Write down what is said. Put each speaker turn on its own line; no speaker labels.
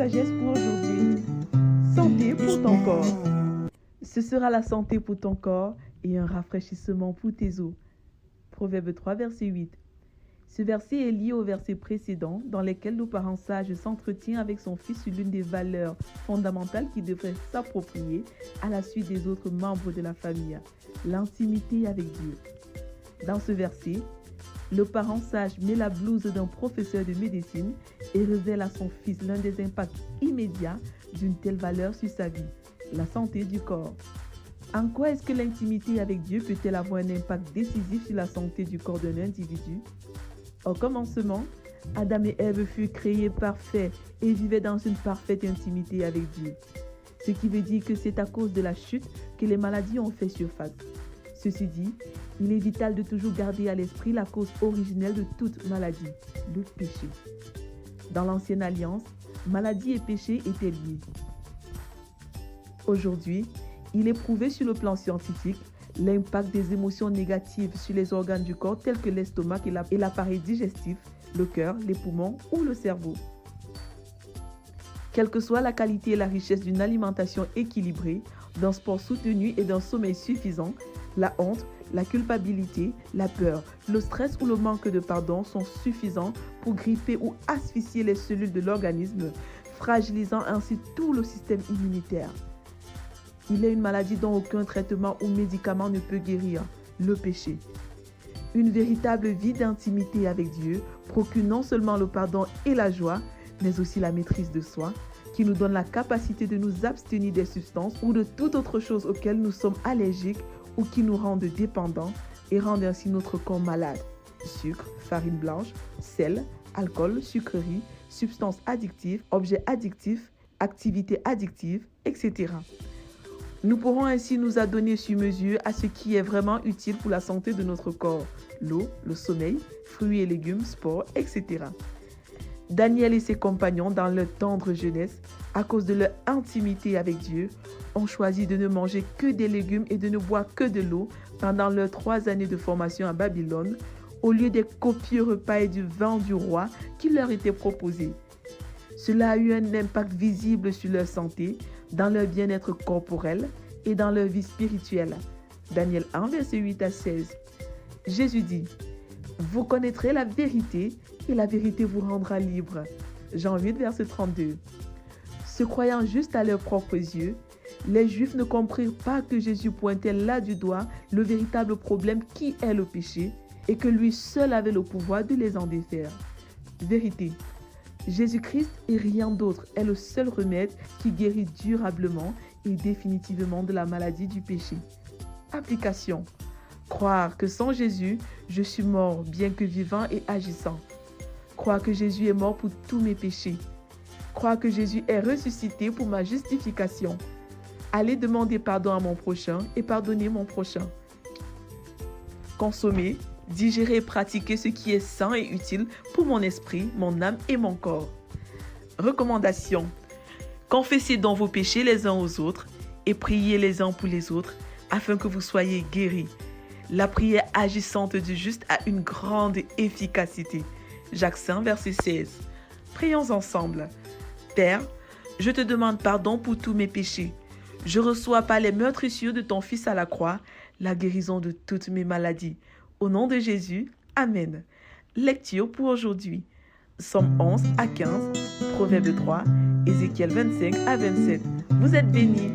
sagesse pour aujourd'hui. Santé pour ton corps. Ce sera la santé pour ton corps et un rafraîchissement pour tes os. Proverbe 3, verset 8. Ce verset est lié au verset précédent dans lequel le parent sage s'entretient avec son fils sur l'une des valeurs fondamentales qu'il devrait s'approprier à la suite des autres membres de la famille, l'intimité avec Dieu. Dans ce verset, le parent sage met la blouse d'un professeur de médecine et révèle à son fils l'un des impacts immédiats d'une telle valeur sur sa vie, la santé du corps. En quoi est-ce que l'intimité avec Dieu peut-elle avoir un impact décisif sur la santé du corps d'un individu? Au commencement, Adam et Ève furent créés parfaits et vivaient dans une parfaite intimité avec Dieu. Ce qui veut dire que c'est à cause de la chute que les maladies ont fait surface. Ceci dit, il est vital de toujours garder à l'esprit la cause originelle de toute maladie, le péché. Dans l'Ancienne Alliance, maladie et péché étaient liés. Aujourd'hui, il est prouvé sur le plan scientifique l'impact des émotions négatives sur les organes du corps tels que l'estomac et l'appareil digestif, le cœur, les poumons ou le cerveau. Quelle que soit la qualité et la richesse d'une alimentation équilibrée, d'un sport soutenu et d'un sommeil suffisant, la honte, la culpabilité, la peur, le stress ou le manque de pardon sont suffisants pour gripper ou asphyxier les cellules de l'organisme, fragilisant ainsi tout le système immunitaire. Il est une maladie dont aucun traitement ou médicament ne peut guérir, le péché. Une véritable vie d'intimité avec Dieu procure non seulement le pardon et la joie, mais aussi la maîtrise de soi, qui nous donne la capacité de nous abstenir des substances ou de toute autre chose auxquelles nous sommes allergiques ou qui nous rendent dépendants et rendent ainsi notre corps malade. Sucre, farine blanche, sel, alcool, sucreries, substances addictives, objets addictifs, activités addictives, etc. Nous pourrons ainsi nous adonner sur mesure à ce qui est vraiment utile pour la santé de notre corps, l'eau, le sommeil, fruits et légumes, sport, etc. Daniel et ses compagnons, dans leur tendre jeunesse, à cause de leur intimité avec Dieu, ont choisi de ne manger que des légumes et de ne boire que de l'eau pendant leurs 3 années de formation à Babylone, au lieu des copieux repas et du vin du roi qui leur étaient proposés. Cela a eu un impact visible sur leur santé, dans leur bien-être corporel et dans leur vie spirituelle. Daniel 1, verset 8 à 16. Jésus dit, « Vous connaîtrez la vérité et la vérité vous rendra libre. » Jean 8, verset 32. Se croyant juste à leurs propres yeux, les Juifs ne comprirent pas que Jésus pointait là du doigt le véritable problème qui est le péché et que lui seul avait le pouvoir de les en défaire. Vérité. Jésus-Christ et rien d'autre est le seul remède qui guérit durablement et définitivement de la maladie du péché. Application. Croire que sans Jésus, je suis mort bien que vivant et agissant. Croire que Jésus est mort pour tous mes péchés. Croire que Jésus est ressuscité pour ma justification. Aller demander pardon à mon prochain et pardonner mon prochain. Consommer, digérer et pratiquer ce qui est sain et utile pour mon esprit, mon âme et mon corps. Recommandation. Confessez donc vos péchés les uns aux autres et priez les uns pour les autres afin que vous soyez guéris. La prière agissante du juste a une grande efficacité. Jacques 5, verset 16. Prions ensemble. Père, je te demande pardon pour tous mes péchés. Je reçois par les meurtrissures de ton Fils à la croix la guérison de toutes mes maladies. Au nom de Jésus, Amen. Lecture pour aujourd'hui. Psaume 11 à 15, Proverbe 3, Ézéchiel 25 à 27. Vous êtes bénis.